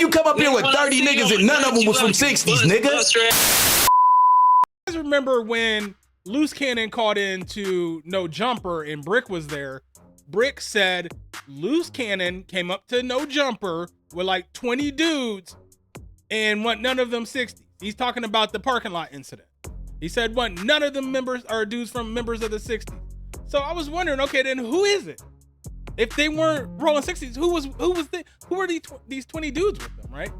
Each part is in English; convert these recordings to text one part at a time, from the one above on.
you come up here with 30 niggas and none of them was from 60s, nigga? You guys remember when Luce Cannon called in to No Jumper and Brick was there? Brick said Luce Cannon came up to No Jumper with like 20 dudes and want none of them 60s. He's talking about the parking lot incident. He said want none of them members or dudes from members of the 60s. So I was wondering, okay, then who is it? If they weren't rolling 60s, who were these 20 dudes with them, right?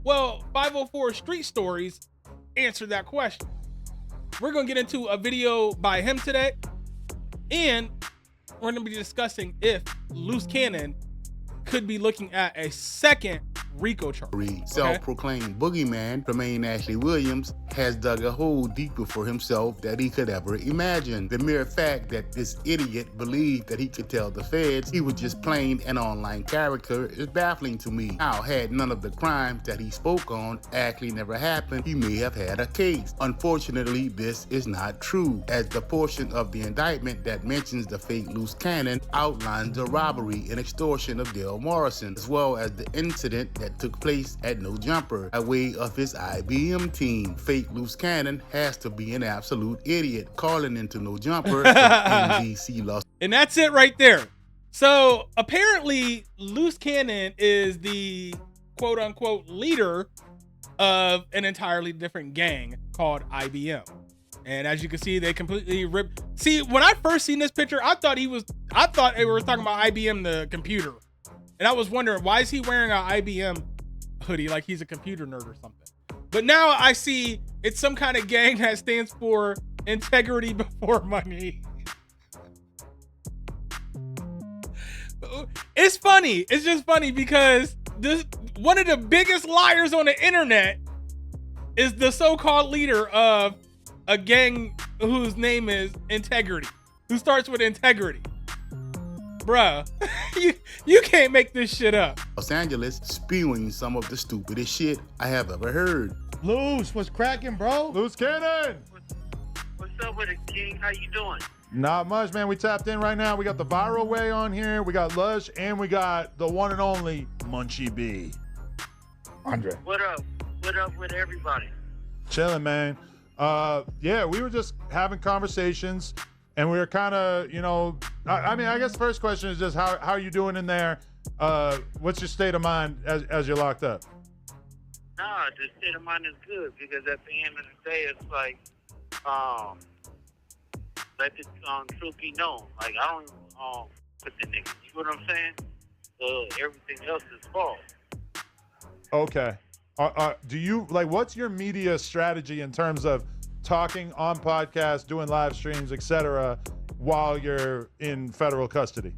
Well, 504 Street Stories answered that question. We're gonna get into a video by him today, and we're gonna be discussing if Luce Cannon could be looking at a second RICO charge. Self-proclaimed boogeyman Tremaine Ashley Williams has dug a hole deeper for himself that he could ever imagine. The mere fact that this idiot believed that he could tell the feds he was just plain an online character is baffling to me. How, had none of the crimes that he spoke on actually never happened, he may have had a case. Unfortunately, this is not true, as the portion of the indictment that mentions the fake Luce Cannon outlines the robbery and extortion of Dale Morrison, as well as the incident that took place at No Jumper by way of his IBM team. Fake Luce Cannon has to be an absolute idiot calling into No Jumper from NBC Los. And that's it right there. So apparently Luce Cannon is the quote unquote leader of an entirely different gang called IBM. And as you can see, they completely ripped. See, when I first seen this picture, I thought they were talking about IBM, the computer. And I was wondering, why is he wearing an IBM hoodie like he's a computer nerd or something? But now I see it's some kind of gang that stands for integrity before money. It's funny. It's just funny because one of the biggest liars on the internet is the so-called leader of a gang whose name is Integrity, who starts with integrity. Bruh, you can't make this shit up. Los Angeles spewing some of the stupidest shit I have ever heard. Luce, what's cracking, bro? Luce Cannon! What's up with it, King? How you doing? Not much, man. We tapped in right now. We got the Viral Way on here. We got Lush, and we got the one and only Munchie B. Andre. What up? What up with everybody? Chilling, man. Yeah, we were just having conversations, and we were kind of, you know, I mean, I guess the first question is just how are you doing in there? What's your state of mind as you're locked up? Nah, the state of mind is good because at the end of the day, it's like, let the truth be known. Like, I don't put the niggas. You know what I'm saying? Everything else is false. Okay. Do you, like, what's your media strategy in terms of talking on podcasts, doing live streams, etc., while you're in federal custody?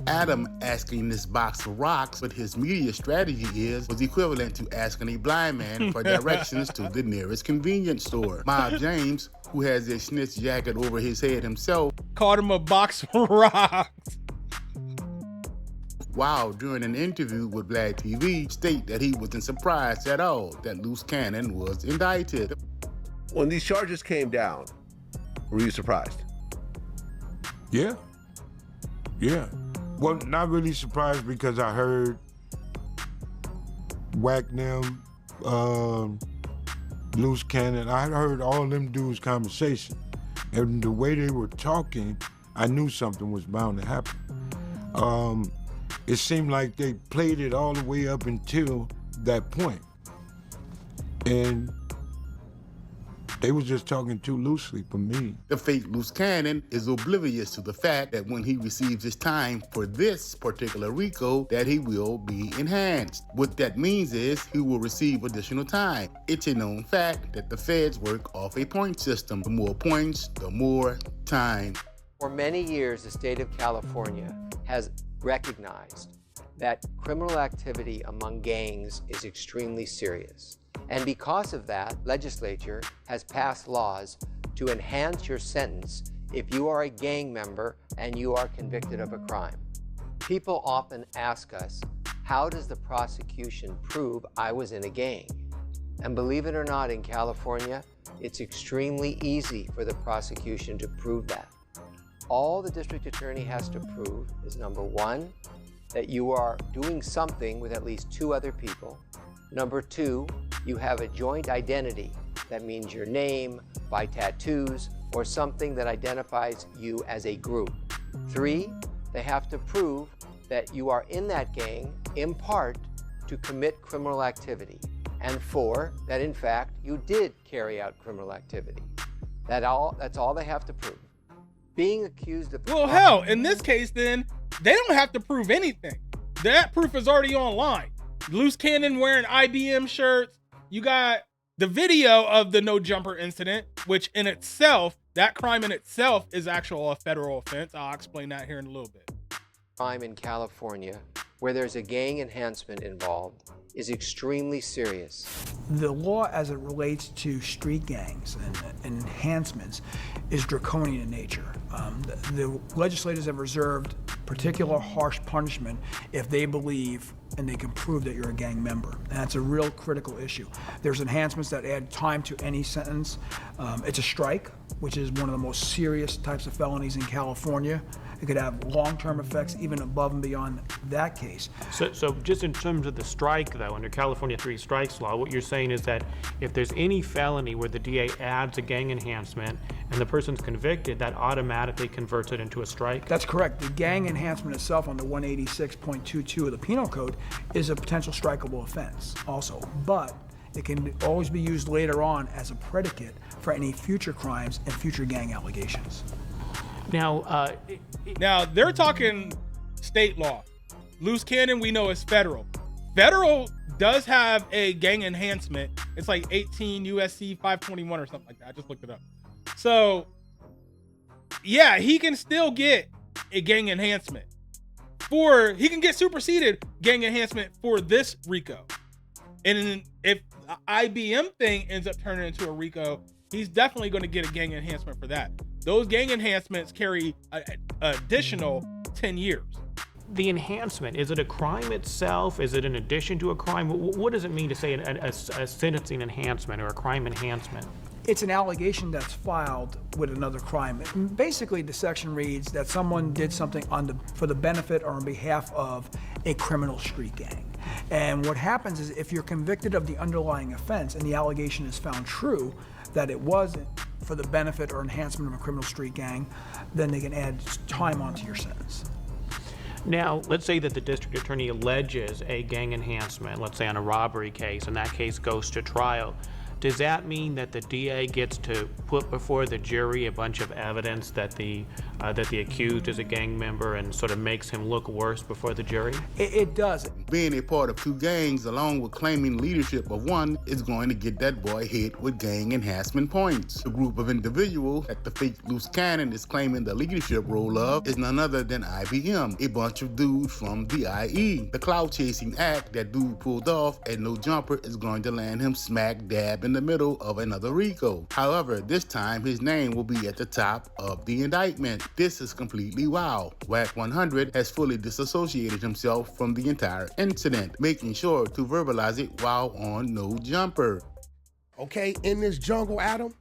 Adam asking this box of rocks what his media strategy was equivalent to asking a blind man for directions to the nearest convenience store. Mob James, who has a snitch jacket over his head himself, called him a box of rocks. Wow, during an interview with Black TV, state that he wasn't surprised at all that Luce Cannon was indicted. When these charges came down, were you surprised? Yeah. Well, not really surprised because I heard Whacknam, Luce Cannon. I heard all them dudes' conversation. And the way they were talking, I knew something was bound to happen. It seemed like they played it all the way up until that point. And they was just talking too loosely for me. The fake Luce Cannon is oblivious to the fact that when he receives his time for this particular RICO, that he will be enhanced. What that means is he will receive additional time. It's a known fact that the feds work off a point system. The more points, the more time. For many years, the state of California has recognized that criminal activity among gangs is extremely serious. And because of that, legislature has passed laws to enhance your sentence if you are a gang member and you are convicted of a crime. People often ask us, how does the prosecution prove I was in a gang? And believe it or not, in California, it's extremely easy for the prosecution to prove that. All the district attorney has to prove is, number one, that you are doing something with at least 2 other people. Number 2, you have a joint identity. That means your name, by tattoos, or something that identifies you as a group. 3, they have to prove that you are in that gang in part to commit criminal activity. And 4, that in fact you did carry out criminal activity. That's all they have to prove. Being accused of... Well, hell, in this case, then, they don't have to prove anything. That proof is already online. Luce Cannon wearing IBM shirts. You got the video of the no jumper incident, which in itself, that crime in itself is actual a federal offense. I'll explain that here in a little bit. Crime in California, where there's a gang enhancement involved, is extremely serious. The law as it relates to street gangs and enhancements is draconian in nature. The legislators have reserved particular harsh punishment if they believe and they can prove that you're a gang member. And that's a real critical issue. There's enhancements that add time to any sentence. It's a strike, which is one of the most serious types of felonies in California. It could have long-term effects even above and beyond that case. So just in terms of the strike, though, under California 3 strikes law, what you're saying is that if there's any felony where the DA adds a gang enhancement and the person's convicted, that automatically converts it into a strike? That's correct. The gang enhancement itself under 186.22 of the Penal Code is a potential strikeable offense also, but it can always be used later on as a predicate for any future crimes and future gang allegations. Now they're talking state law. Luce Cannon, we know, is federal. Federal does have a gang enhancement. It's like 18 USC 521 or something like that. I just looked it up. So, yeah, he can still get a gang enhancement. He can get superseded gang enhancement for this RICO. And if the IBM thing ends up turning into a RICO, he's definitely going to get a gang enhancement for that. Those gang enhancements carry an additional 10 years. The enhancement, is it a crime itself? Is it in addition to a crime? What does it mean to say a sentencing enhancement or a crime enhancement? It's an allegation that's filed with another crime. Basically, the section reads that someone did something for the benefit or on behalf of a criminal street gang. And what happens is if you're convicted of the underlying offense and the allegation is found true, that it wasn't for the benefit or enhancement of a criminal street gang, then they can add time onto your sentence. Now, let's say that the district attorney alleges a gang enhancement, let's say on a robbery case, and that case goes to trial. Does that mean that the DA gets to put before the jury a bunch of evidence that the accused is a gang member and sort of makes him look worse before the jury? It does. Being a part of 2 gangs along with claiming leadership of one is going to get that boy hit with gang enhancement points. The group of individuals that the fake Luce Cannon is claiming the leadership role of is none other than IBM, a bunch of dudes from the IE. The clout chasing act that dude pulled off at No Jumper is going to land him smack dab in the middle of another RICO. However, this time his name will be at the top of the indictment. This is completely wild. Whack 100 has fully disassociated himself from the entire incident, making sure to verbalize it while on No Jumper. Okay, in this jungle, Adam,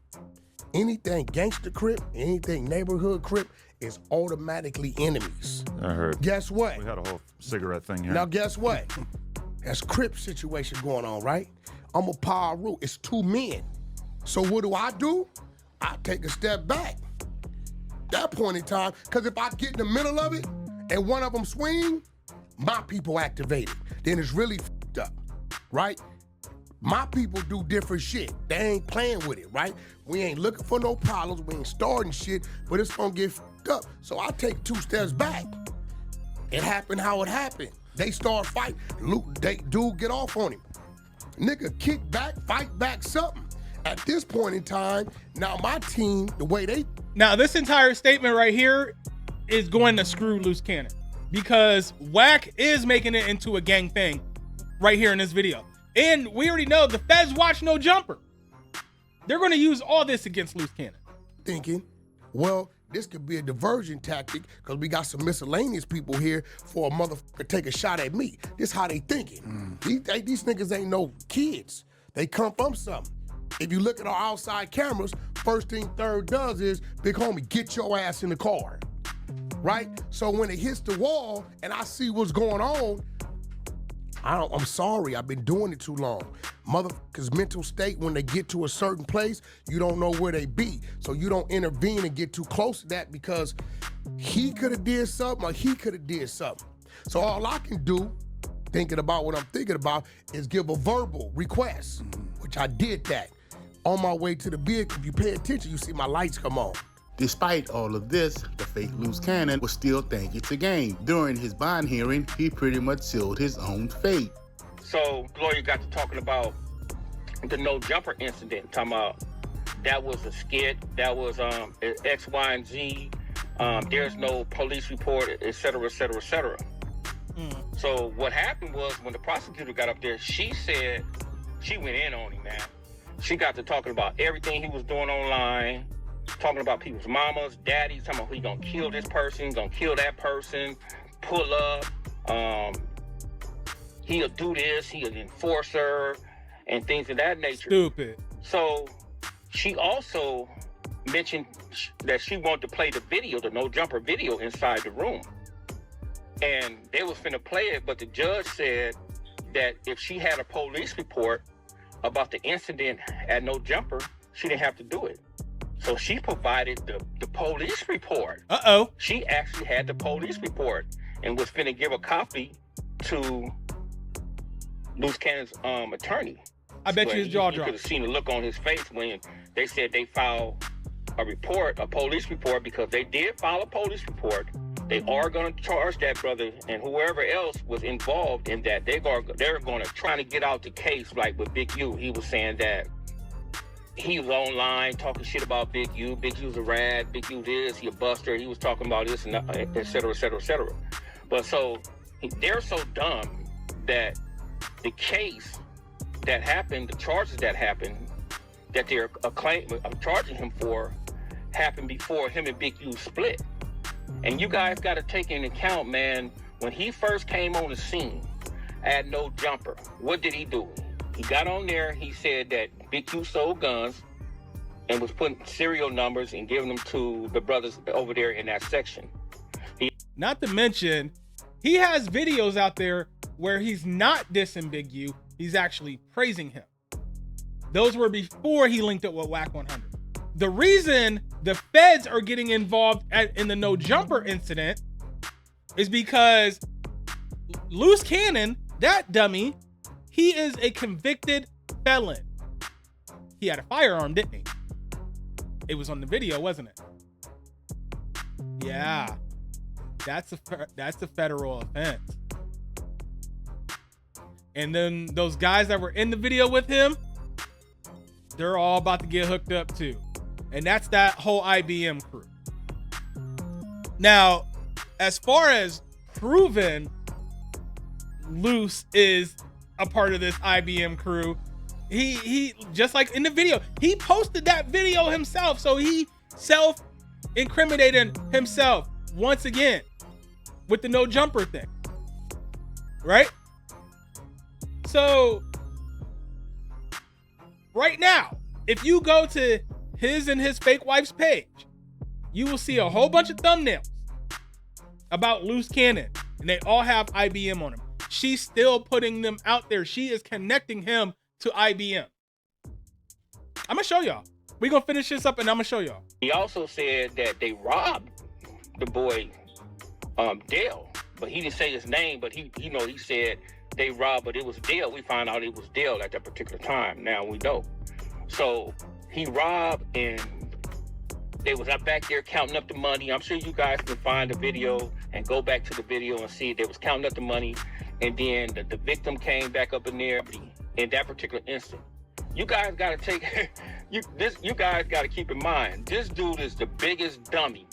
anything gangster crip, anything neighborhood crip is automatically enemies. I heard. Guess what? We had a whole cigarette thing here. Now guess what? There's crip situation going on, right? I'm a power root. It's 2 men. So what do? I take a step back. That point in time, because if I get in the middle of it and one of them swing, my people activate it. Then it's really f***ed up, right? My people do different shit. They ain't playing with it, right? We ain't looking for no problems. We ain't starting shit, but it's gonna get f***ed up. So I take 2 steps back. It happened how it happened. They start fighting. Dude get off on him. Nigga kick back, fight back, something. At this point in time, now my team, the way they... Now, this entire statement right here is going to screw Luce Cannon because Whack is making it into a gang thing right here in this video. And we already know the feds watch No Jumper. They're going to use all this against Luce Cannon. Thinking, well, this could be a diversion tactic because we got some miscellaneous people here for a motherfucker to take a shot at me. This how they thinking. These niggas ain't no kids. They come from something. If you look at our outside cameras, first thing Third does is, big homie, get your ass in the car, right? So when it hits the wall and I see what's going on, I'm sorry, I've been doing it too long. Motherfuckers' mental state, when they get to a certain place, you don't know where they be. So you don't intervene and get too close to that because he could have did something or he could have did something. So all I can do, thinking about what I'm thinking about, is give a verbal request, which I did that. On my way to the vehicle, if you pay attention, you see my lights come on. Despite all of this, the fake Luce Cannon will still think it's a game. During his bond hearing, he pretty much sealed his own fate. So the lawyer got to talking about the no jumper incident, talking about that was a skit, that was X, Y, and Z, there's no police report, et cetera, et cetera, et cetera. So what happened was when the prosecutor got up there, she said she went in on him, man. She got to talking about everything he was doing online, talking about people's mamas, daddies, talking about he gonna kill this person, gonna kill that person, pull up, he'll do this, he'll enforce her, and things of that nature. Stupid. So she also mentioned that she wanted to play the video, the no jumper video, inside the room. And they was finna play it, but the judge said that if she had a police report about the incident at no jumper, she didn't have to do it. So she provided the police report. Uh-oh. She actually had the police report and was finna give a copy to Luce Cannon's attorney. I bet you his jaw dropped. You could have seen the look on his face when they said they filed a report, a police report, because they did file a police report. They are going to charge that brother and whoever else was involved in that. They're going to try to get out the case, like with Big U. He was saying that he was online talking shit about Big U. Big U's a rat. Big U this. He a buster. He was talking about this and that, et cetera, et cetera, et cetera. But so they're so dumb that the case that happened, the charges that happened, that they're charging him for, happened before him and Big U split. And you guys got to take into account, man, when he first came on the scene at No Jumper, what did he do? He got on there, he said that Big U sold guns and was putting serial numbers and giving them to the brothers over there in that section. Not to mention, he has videos out there where he's not dissing Big U, he's actually praising him. Those were before he linked up with Whack 100. The reason the feds are getting involved in the No Jumper incident is because Luce Cannon, that dummy, he is a convicted felon. He had a firearm, didn't he? It was on the video, wasn't it? Yeah, that's a federal offense. And then those guys that were in the video with him, they're all about to get hooked up too. And that's that whole IBM crew. Now, as far as proven Luce is a part of this IBM crew, he just like in the video, he posted that video himself. So he self-incriminated himself once again with the No Jumper thing, right? So right now, if you go to his and his fake wife's page, you will see a whole bunch of thumbnails about Luce Cannon, and they all have IBM on them. She's still putting them out there. She is connecting him to IBM. I'm gonna show y'all. We're gonna finish this up and I'm gonna show y'all. He also said that they robbed the boy Dale, but he didn't say his name, but he said they robbed, but it was Dale. We found out it was Dale at that particular time. Now we know. So he robbed, and they was up back there counting up the money. I'm sure you guys can find the video and go back to the video and see they was counting up the money, and then the victim came back up in there in that particular instant. You guys got to take you guys got to keep in mind, this dude is the biggest dummy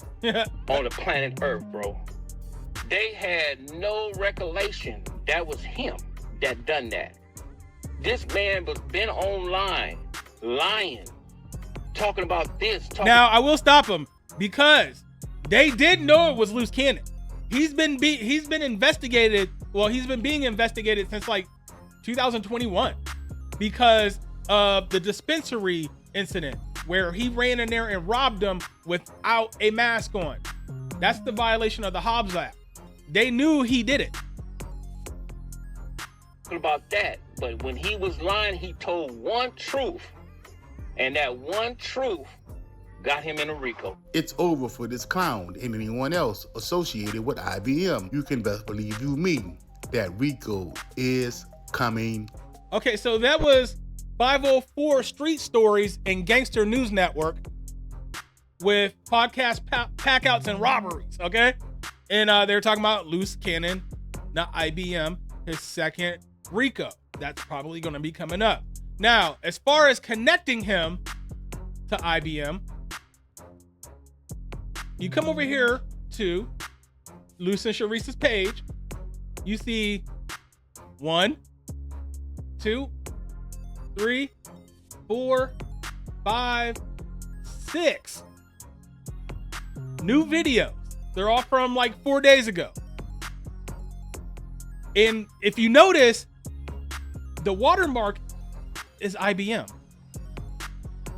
on the planet Earth, bro. They had no recollection that was him that done that. This man was been online lying, talking about this. Now I will stop him because they did know it was Luce Cannon. He's been investigated. Well, he's been being investigated since like 2021 because of the dispensary incident where he ran in there and robbed them without a mask on. That's the violation of the Hobbs Act. They knew he did it. about that. But when he was lying, he told one truth. And that one truth got him in a RICO. It's over for this clown and anyone else associated with IBM. You can best believe you me that RICO is coming. Okay, so that was 504 Street Stories and Gangster News Network with podcast packouts and robberies, okay? And they're talking about Luce Cannon, not IBM, his second RICO. That's probably going to be coming up. Now, as far as connecting him to IBM, you come over here to Luce and Sharice's page. You see 1, 2, 3, 4, 5, 6 new videos. They're all from like 4 days ago. And if you notice, the watermark is IBM.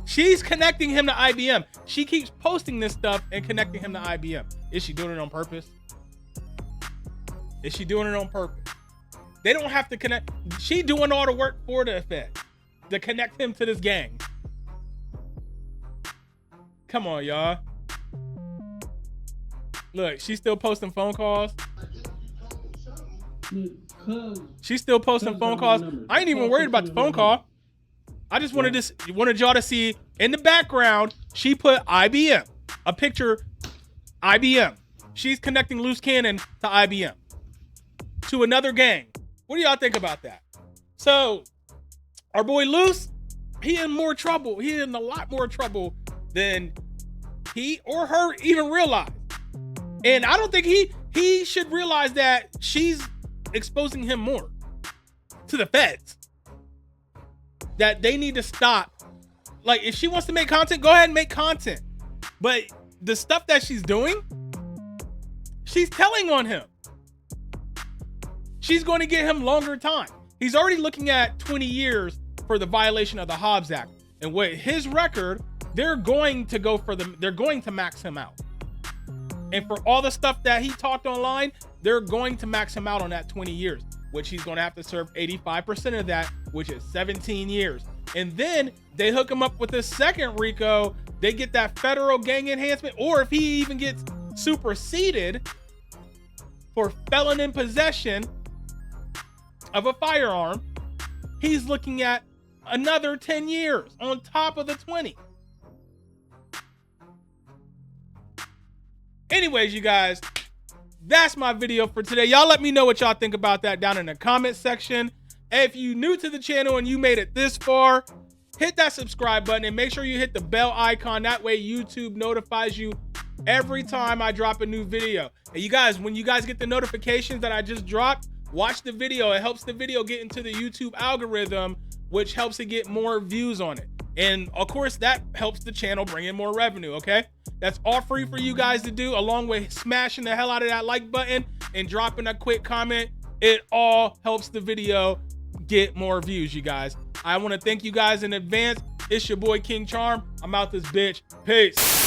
She's connecting him to IBM. She keeps posting this stuff and connecting him to IBM. Is she doing it on purpose? Is she doing it on purpose? They don't have to connect. She doing all the work for the Fed to connect him to this gang. Come on, y'all. Look, she's still posting phone calls. She's still posting phone calls. I ain't even worried about the phone call. I just wanted y'all to see in the background, she put IBM, a picture, IBM. She's connecting Luce Cannon to IBM, to another gang. What do y'all think about that? So our boy Luce, he in more trouble. He in a lot more trouble than he or her even realized. And I don't think he should realize that she's exposing him more to the feds. That they need to stop. Like, if she wants to make content, go ahead and make content. But the stuff that she's doing, she's telling on him. She's going to get him longer time. He's already looking at 20 years for the violation of the Hobbs Act. And with his record, they're going to max him out. And for all the stuff that he talked online, they're going to max him out on that 20 years, which he's going to have to serve 85% of that, which is 17 years. And then they hook him up with a second RICO. They get that federal gang enhancement, or if he even gets superseded for felon in possession of a firearm, he's looking at another 10 years on top of the 20. Anyways, you guys, that's my video for today. Y'all let me know what y'all think about that down in the comment section. If you new to the channel and you made it this far, hit that subscribe button and make sure you hit the bell icon. That way YouTube notifies you every time I drop a new video. And you guys, when you guys get the notifications that I just dropped, watch the video. It helps the video get into the YouTube algorithm, which helps it get more views on it. And of course, that helps the channel bring in more revenue, okay? That's all free for you guys to do, along with smashing the hell out of that like button and dropping a quick comment. It all helps the video get more views, you guys. I want to thank you guys in advance. It's your boy King Charm. I'm out this bitch. Peace.